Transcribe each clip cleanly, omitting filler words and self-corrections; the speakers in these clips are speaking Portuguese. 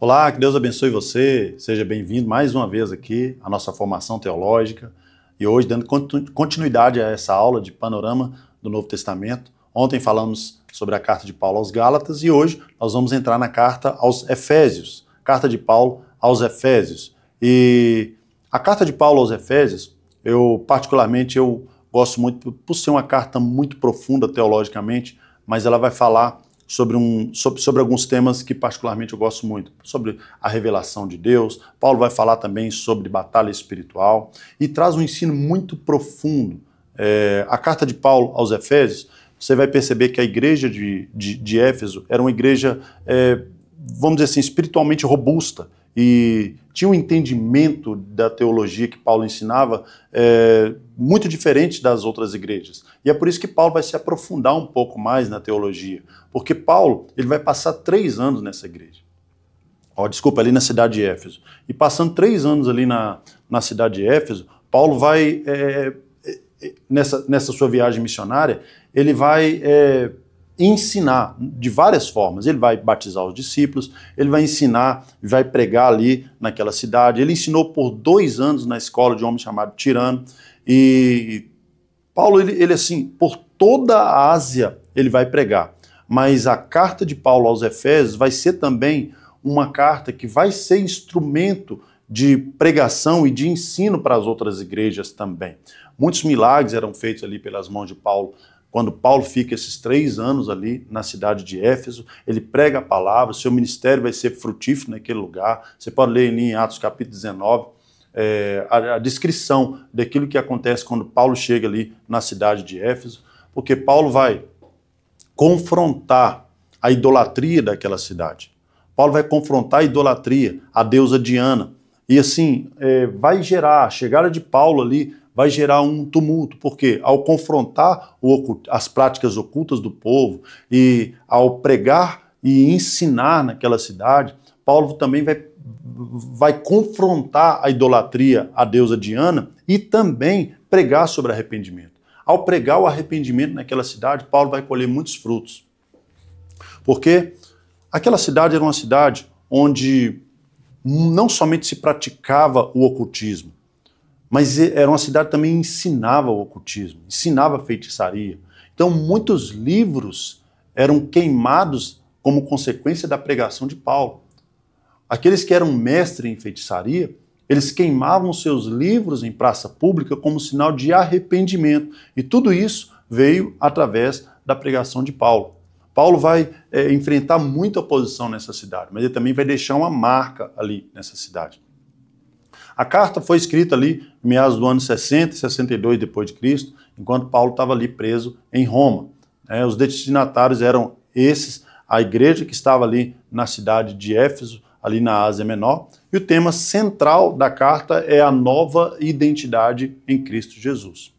Olá, que Deus abençoe você, seja bem-vindo mais uma vez aqui à nossa formação teológica e hoje dando continuidade a essa aula de panorama do Novo Testamento. Ontem falamos sobre a carta de Paulo aos Gálatas e hoje nós vamos entrar na carta aos Efésios, carta de Paulo aos Efésios. E a carta de Paulo aos Efésios, eu gosto muito por ser uma carta muito profunda teologicamente, mas ela vai falar sobre alguns temas que particularmente eu gosto muito, sobre a revelação de Deus. Paulo vai falar também sobre batalha espiritual e traz um ensino muito profundo. A carta de Paulo aos Efésios, você vai perceber que a igreja de Éfeso era uma igreja, vamos dizer assim, espiritualmente robusta e tinha um entendimento da teologia que Paulo ensinava muito diferente das outras igrejas. E é por isso que Paulo vai se aprofundar um pouco mais na teologia, porque Paulo ele vai passar 3 anos nessa igreja. Ali na cidade de Éfeso. E passando 3 anos ali na cidade de Éfeso, Paulo vai, nessa sua viagem missionária, ele vai ensinar de várias formas. Ele vai batizar os discípulos, ele vai ensinar, vai pregar ali naquela cidade. Ele ensinou por 2 anos na escola de um homem chamado Tirano. E Paulo, ele assim, por toda a Ásia, ele vai pregar. Mas a carta de Paulo aos Efésios vai ser também uma carta que vai ser instrumento de pregação e de ensino para as outras igrejas também. Muitos milagres eram feitos ali pelas mãos de Paulo. Quando Paulo fica esses 3 anos ali na cidade de Éfeso, ele prega a palavra, seu ministério vai ser frutífero naquele lugar. Você pode ler ali em Atos capítulo 19, a descrição daquilo que acontece quando Paulo chega ali na cidade de Éfeso, porque Paulo vai confrontar a idolatria daquela cidade. Paulo vai confrontar a idolatria, a deusa Diana. E assim, vai gerar, a chegada de Paulo ali, vai gerar um tumulto, porque ao confrontar as práticas ocultas do povo e ao pregar e ensinar naquela cidade, Paulo também vai confrontar a idolatria à deusa Diana e também pregar sobre arrependimento. Ao pregar o arrependimento naquela cidade, Paulo vai colher muitos frutos. Porque aquela cidade era uma cidade onde não somente se praticava o ocultismo, mas era uma cidade que também ensinava o ocultismo, ensinava a feitiçaria. Então muitos livros eram queimados como consequência da pregação de Paulo. Aqueles que eram mestres em feitiçaria, eles queimavam seus livros em praça pública como sinal de arrependimento. E tudo isso veio através da pregação de Paulo. Paulo vai enfrentar muita oposição nessa cidade, mas ele também vai deixar uma marca ali nessa cidade. A carta foi escrita ali em meados do ano 60 e 62 depois de Cristo, enquanto Paulo estava ali preso em Roma. Os destinatários eram esses, a igreja que estava ali na cidade de Éfeso, ali na Ásia Menor, e o tema central da carta é a nova identidade em Cristo Jesus,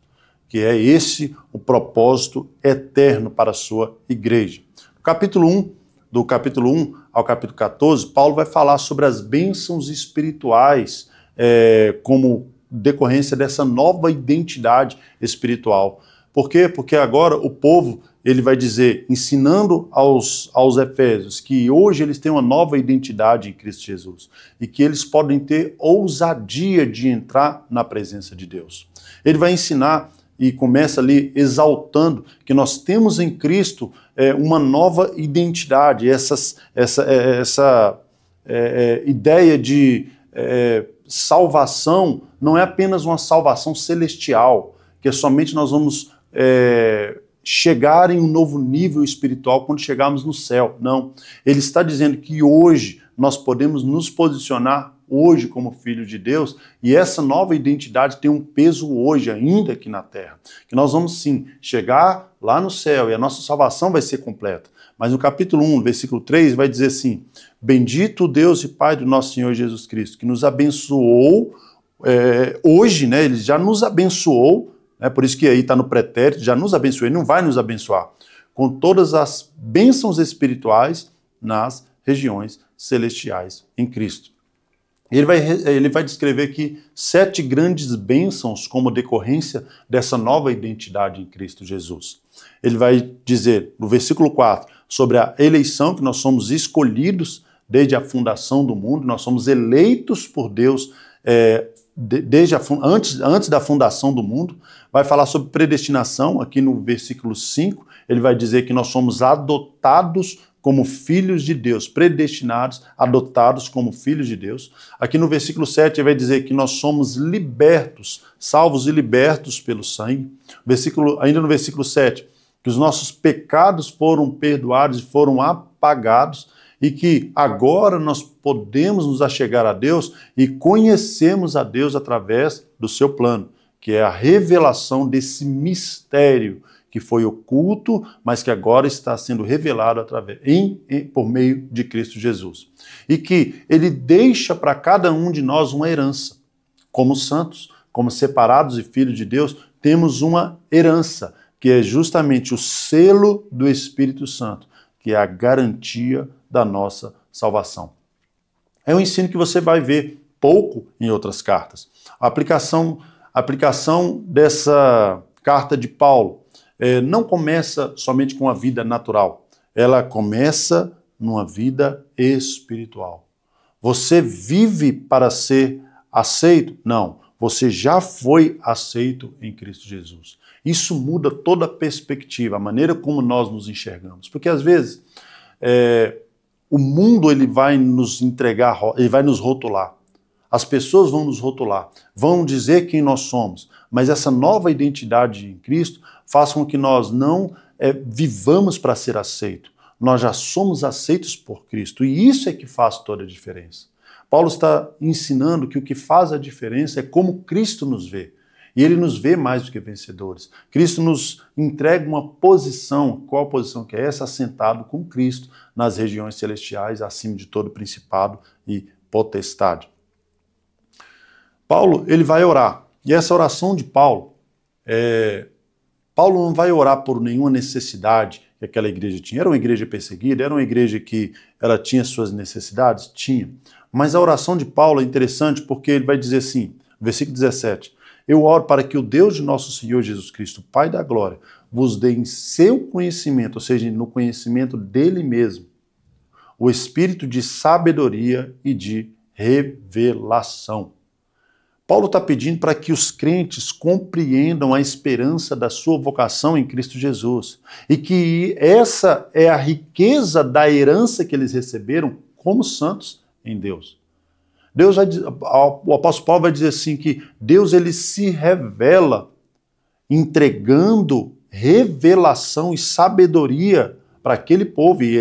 que é esse o propósito eterno para a sua igreja. Do capítulo 1 ao capítulo 14, Paulo vai falar sobre as bênçãos espirituais como decorrência dessa nova identidade espiritual. Por quê? Porque agora o povo, ele vai dizer, ensinando aos Efésios, que hoje eles têm uma nova identidade em Cristo Jesus e que eles podem ter ousadia de entrar na presença de Deus. Ele vai ensinar e começa ali exaltando que nós temos em Cristo uma nova identidade, essa ideia de salvação não é apenas uma salvação celestial, que somente nós vamos chegar em um novo nível espiritual quando chegarmos no céu. Não. Ele está dizendo que hoje nós podemos nos posicionar hoje como filho de Deus e essa nova identidade tem um peso hoje ainda aqui na terra. Que nós vamos sim chegar lá no céu e a nossa salvação vai ser completa. Mas no capítulo 1, versículo 3, vai dizer assim: bendito o Deus e Pai do nosso Senhor Jesus Cristo, que nos abençoou hoje, né? Ele já nos abençoou, por isso que aí está no pretérito, já nos abençoou, ele não vai nos abençoar, com todas as bênçãos espirituais nas regiões celestiais em Cristo. Ele vai descrever aqui 7 grandes bênçãos como decorrência dessa nova identidade em Cristo Jesus. Ele vai dizer, no versículo 4, sobre a eleição, que nós somos escolhidos desde a fundação do mundo, nós somos eleitos por Deus antes da fundação do mundo. Vai falar sobre predestinação, aqui no versículo 5, ele vai dizer que nós somos adotados como filhos de Deus, predestinados, adotados como filhos de Deus. Aqui no versículo 7 ele vai dizer que nós somos libertos, salvos e libertos pelo sangue. Ainda no versículo 7, que os nossos pecados foram perdoados e foram apagados, e que agora nós podemos nos achegar a Deus e conhecemos a Deus através do seu plano, que é a revelação desse mistério que foi oculto, mas que agora está sendo revelado por meio de Cristo Jesus. E que ele deixa para cada um de nós uma herança. Como santos, como separados e filhos de Deus, temos uma herança, que é justamente o selo do Espírito Santo, que é a garantia da nossa salvação. É um ensino que você vai ver pouco em outras cartas. A aplicação dessa carta de Paulo não começa somente com a vida natural, ela começa numa vida espiritual. Você vive para ser aceito? Não, você já foi aceito em Cristo Jesus. Isso muda toda a perspectiva, a maneira como nós nos enxergamos. Porque às vezes o mundo ele vai nos entregar, ele vai nos rotular. As pessoas vão nos rotular, vão dizer quem nós somos, mas essa nova identidade em Cristo faz com que nós não vivamos para ser aceito. Nós já somos aceitos por Cristo e isso é que faz toda a diferença. Paulo está ensinando que o que faz a diferença é como Cristo nos vê. E ele nos vê mais do que vencedores. Cristo nos entrega uma posição, qual posição que é essa? Assentado com Cristo nas regiões celestiais, acima de todo principado e potestade. Paulo, ele vai orar. E essa oração de Paulo, Paulo não vai orar por nenhuma necessidade que aquela igreja tinha. Era uma igreja perseguida, era uma igreja que ela tinha suas necessidades? Tinha. Mas a oração de Paulo é interessante porque ele vai dizer assim, versículo 17, eu oro para que o Deus de nosso Senhor Jesus Cristo, Pai da glória, vos dê em seu conhecimento, ou seja, no conhecimento dele mesmo, o espírito de sabedoria e de revelação. Paulo está pedindo para que os crentes compreendam a esperança da sua vocação em Cristo Jesus e que essa é a riqueza da herança que eles receberam como santos em Deus. O apóstolo Paulo vai dizer assim que Deus ele se revela entregando revelação e sabedoria para aquele povo. E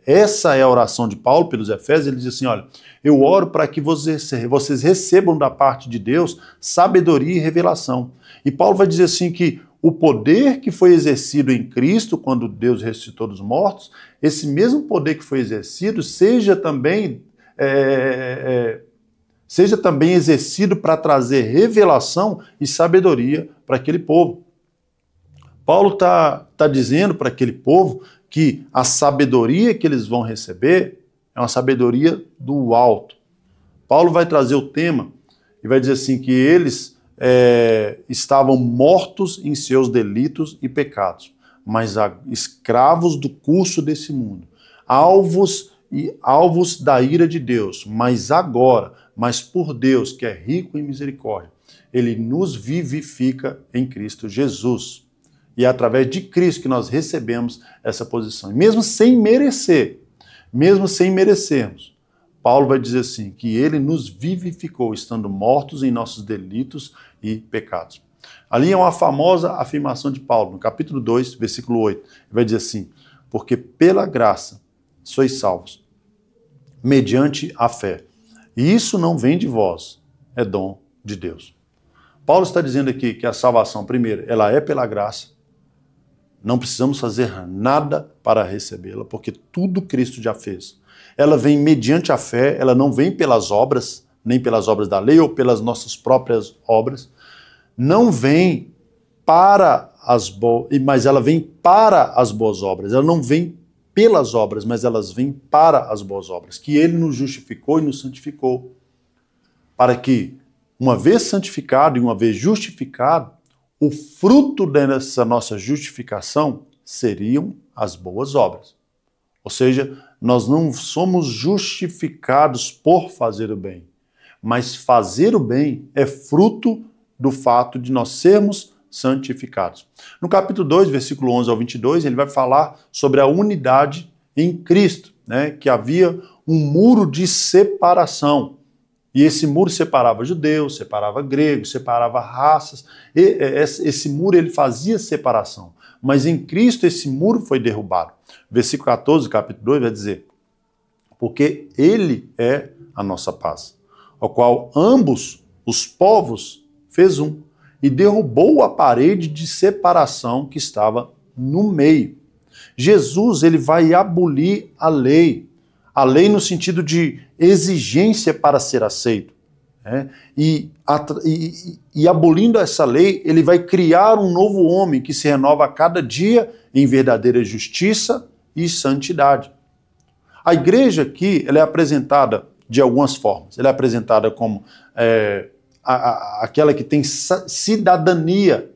essa é a oração de Paulo pelos Efésios. Ele diz assim, olha, eu oro para que vocês recebam da parte de Deus sabedoria e revelação. E Paulo vai dizer assim que o poder que foi exercido em Cristo quando Deus ressuscitou dos mortos, esse mesmo poder que foi exercido seja também exercido para trazer revelação e sabedoria para aquele povo. Paulo está dizendo para aquele povo que a sabedoria que eles vão receber é uma sabedoria do alto. Paulo vai trazer o tema e vai dizer assim que eles estavam mortos em seus delitos e pecados, mas escravos do curso desse mundo, alvos da ira de Deus, mas por Deus, que é rico em misericórdia, ele nos vivifica em Cristo Jesus. E é através de Cristo que nós recebemos essa posição. E mesmo sem merecermos, Paulo vai dizer assim, que ele nos vivificou, estando mortos em nossos delitos e pecados. Ali é uma famosa afirmação de Paulo, no capítulo 2, versículo 8. Ele vai dizer assim, porque pela graça sois salvos, mediante a fé. E isso não vem de vós, é dom de Deus. Paulo está dizendo aqui que a salvação, primeiro, ela é pela graça, não precisamos fazer nada para recebê-la, porque tudo Cristo já fez. Ela vem mediante a fé, ela não vem pelas obras, nem pelas obras da lei ou pelas nossas próprias obras. Não vem mas ela vem para as boas obras. Ela não vem pelas obras, mas elas vêm para as boas obras, que ele nos justificou e nos santificou. Para que, uma vez santificado e uma vez justificado, o fruto dessa nossa justificação seriam as boas obras. Ou seja, nós não somos justificados por fazer o bem, mas fazer o bem é fruto do fato de nós sermos santificados. No capítulo 2, versículo 11 ao 22, ele vai falar sobre a unidade em Cristo, né? Que havia um muro de separação. E esse muro separava judeus, separava gregos, separava raças. Esse muro ele fazia separação. Mas em Cristo esse muro foi derrubado. Versículo 14 do capítulo 2 vai dizer: porque ele é a nossa paz, ao qual ambos os povos fez um, e derrubou a parede de separação que estava no meio. Jesus ele vai abolir a lei no sentido de exigência para ser aceito. Né? E abolindo essa lei, ele vai criar um novo homem que se renova a cada dia em verdadeira justiça e santidade. A igreja aqui ela é apresentada de algumas formas. Ela é apresentada como aquela que tem cidadania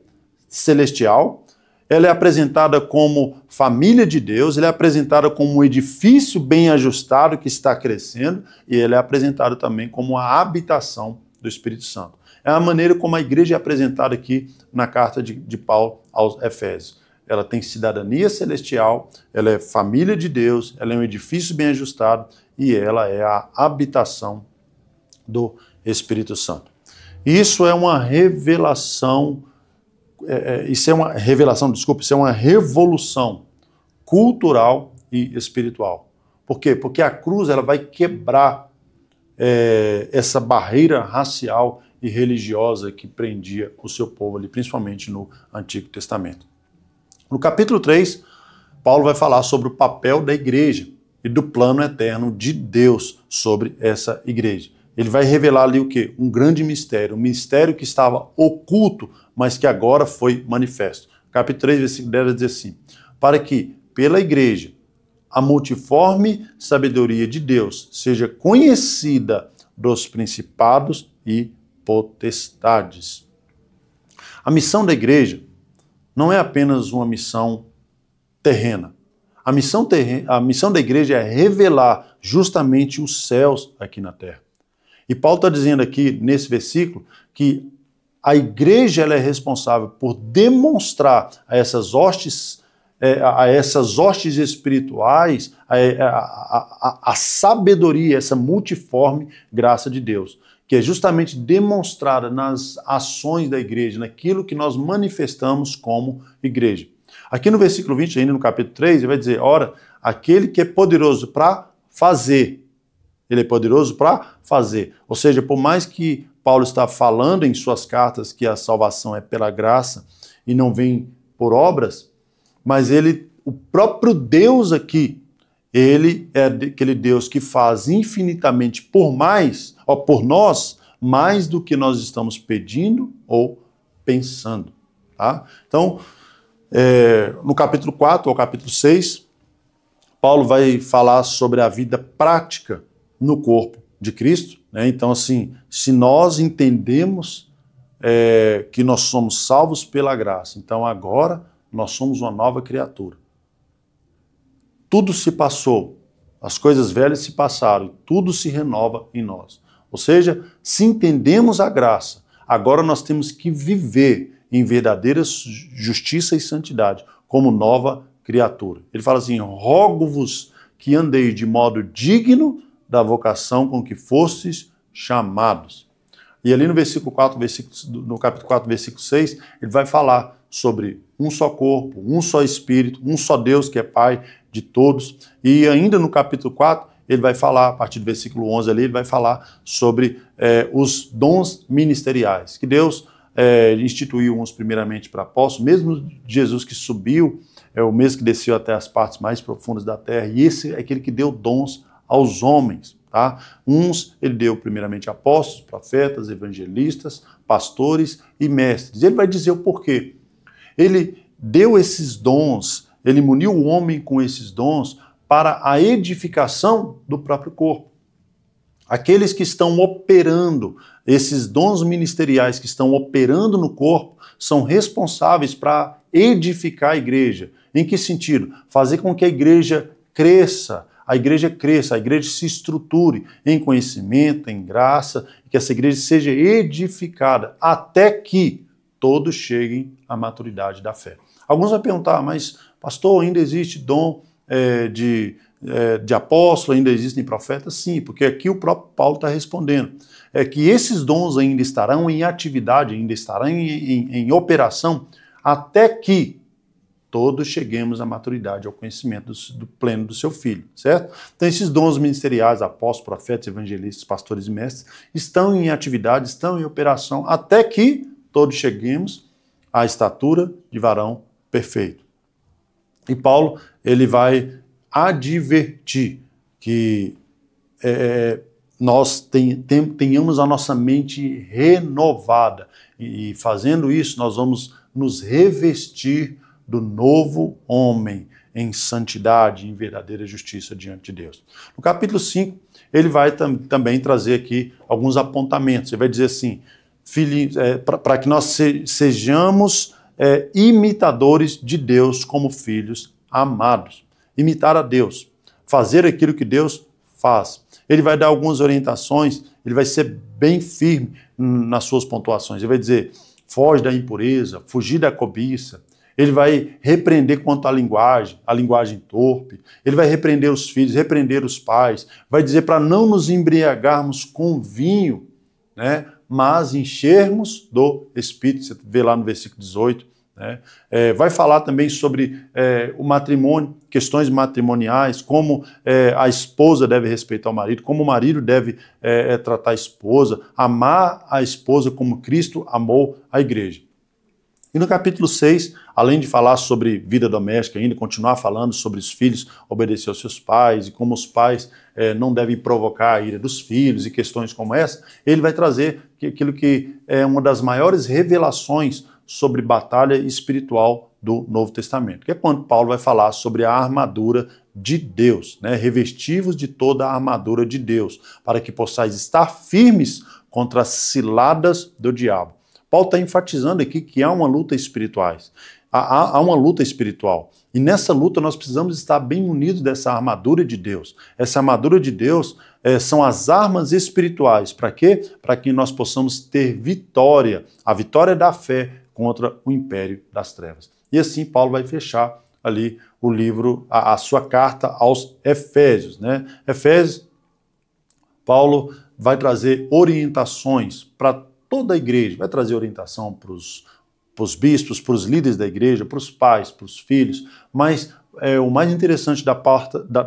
celestial. Ela é apresentada como família de Deus, ela é apresentada como um edifício bem ajustado que está crescendo, e ela é apresentada também como a habitação do Espírito Santo. É a maneira como a igreja é apresentada aqui na carta de Paulo aos Efésios. Ela tem cidadania celestial, ela é família de Deus, ela é um edifício bem ajustado e ela é a habitação do Espírito Santo. Isso é uma revelação. Isso é uma revolução cultural e espiritual. Por quê? Porque a cruz ela vai quebrar essa barreira racial e religiosa que prendia o seu povo ali, principalmente no Antigo Testamento. No capítulo 3, Paulo vai falar sobre o papel da igreja e do plano eterno de Deus sobre essa igreja. Ele vai revelar ali o quê? Um grande mistério, um mistério que estava oculto, mas que agora foi manifesto. Capítulo 3, versículo 10 vai dizer assim: para que, pela igreja, a multiforme sabedoria de Deus seja conhecida dos principados e potestades. A missão da igreja não é apenas uma missão terrena. A missão da igreja é revelar justamente os céus aqui na terra. E Paulo está dizendo aqui, nesse versículo, que a igreja ela é responsável por demonstrar a essas hostes espirituais a sabedoria, essa multiforme graça de Deus, que é justamente demonstrada nas ações da igreja, naquilo que nós manifestamos como igreja. Aqui no versículo 20, ainda no capítulo 3, ele vai dizer: ora, aquele que é poderoso para fazer. Ele é poderoso para fazer. Ou seja, por mais que Paulo está falando em suas cartas que a salvação é pela graça e não vem por obras, mas o próprio Deus aqui, ele é aquele Deus que faz infinitamente por nós, mais do que nós estamos pedindo ou pensando. Tá? Então, no capítulo 4 ao capítulo 6, Paulo vai falar sobre a vida prática no corpo de Cristo, né? Então, assim, se nós entendemos que nós somos salvos pela graça, então agora nós somos uma nova criatura. Tudo se passou, as coisas velhas se passaram, tudo se renova em nós. Ou seja, se entendemos a graça, agora nós temos que viver em verdadeira justiça e santidade, como nova criatura. Ele fala assim: rogo-vos que andeis de modo digno da vocação com que fostes chamados. E ali no versículo 4, no capítulo 4, versículo 6, ele vai falar sobre um só corpo, um só Espírito, um só Deus que é Pai de todos. E ainda no capítulo 4, ele vai falar, a partir do versículo 11 ali, ele vai falar sobre os dons ministeriais, que Deus instituiu uns primeiramente para apóstolos, mesmo Jesus que subiu, é o mesmo que desceu até as partes mais profundas da terra, e esse é aquele que deu dons aos homens. Tá? Uns ele deu primeiramente apóstolos, profetas, evangelistas, pastores e mestres. Ele vai dizer o porquê. Ele deu esses dons, ele muniu o homem com esses dons para a edificação do próprio corpo. Aqueles que estão operando, esses dons ministeriais que estão operando no corpo, são responsáveis para edificar a igreja. Em que sentido? Fazer com que a igreja cresça, a igreja se estruture em conhecimento, em graça, que essa igreja seja edificada até que todos cheguem à maturidade da fé. Alguns vão perguntar, mas pastor, ainda existe dom de apóstolo, ainda existem profetas? Sim, porque aqui o próprio Paulo está respondendo. É que esses dons ainda estarão em atividade, ainda estarão em operação, até que todos cheguemos à maturidade, ao conhecimento do pleno do seu Filho, certo? Então esses dons ministeriais, apóstolos, profetas, evangelistas, pastores e mestres, estão em atividade, estão em operação, até que todos cheguemos à estatura de varão perfeito. E Paulo, ele vai advertir que nós tenhamos a nossa mente renovada. E fazendo isso, nós vamos nos revestir do novo homem em santidade, em verdadeira justiça diante de Deus. No capítulo 5, ele vai também trazer aqui alguns apontamentos. Ele vai dizer assim, para que nós sejamos imitadores de Deus como filhos amados. Imitar a Deus, fazer aquilo que Deus faz. Ele vai dar algumas orientações, ele vai ser bem firme nas suas pontuações. Ele vai dizer, foge da impureza, fugir da cobiça. Ele vai repreender quanto à linguagem torpe. Ele vai repreender os filhos, repreender os pais. Vai dizer para não nos embriagarmos com vinho, né, mas enchermos do Espírito. Você vê lá no versículo 18. Né? Vai falar também sobre o matrimônio, questões matrimoniais, como a esposa deve respeitar o marido, como o marido deve tratar a esposa, amar a esposa como Cristo amou a igreja. E no capítulo 6, além de falar sobre vida doméstica ainda, continuar falando sobre os filhos obedecer aos seus pais e como os pais não devem provocar a ira dos filhos e questões como essa, ele vai trazer aquilo que é uma das maiores revelações sobre batalha espiritual do Novo Testamento, que é quando Paulo vai falar sobre a armadura de Deus, né? Revestivos de toda a armadura de Deus, para que possais estar firmes contra as ciladas do diabo. Paulo está enfatizando aqui que há uma luta espiritual. Há uma luta espiritual. E nessa luta nós precisamos estar bem unidos dessa armadura de Deus. Essa armadura de Deus são as armas espirituais. Para quê? Para que nós possamos ter vitória, a vitória da fé contra o império das trevas. E assim Paulo vai fechar ali o livro, a sua carta aos Efésios, né? Efésios, Paulo vai trazer orientações para toda a igreja, vai trazer orientação para os bispos, para os líderes da igreja, para os pais, para os filhos, mas o mais interessante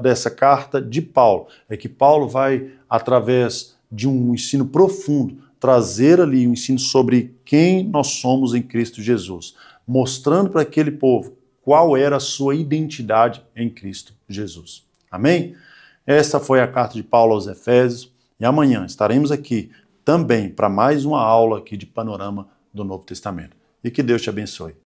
dessa carta de Paulo é que Paulo vai, através de um ensino profundo, trazer ali um ensino sobre quem nós somos em Cristo Jesus, mostrando para aquele povo qual era a sua identidade em Cristo Jesus. Amém? Essa foi a carta de Paulo aos Efésios e amanhã estaremos aqui também para mais uma aula aqui de panorama do Novo Testamento. E que Deus te abençoe.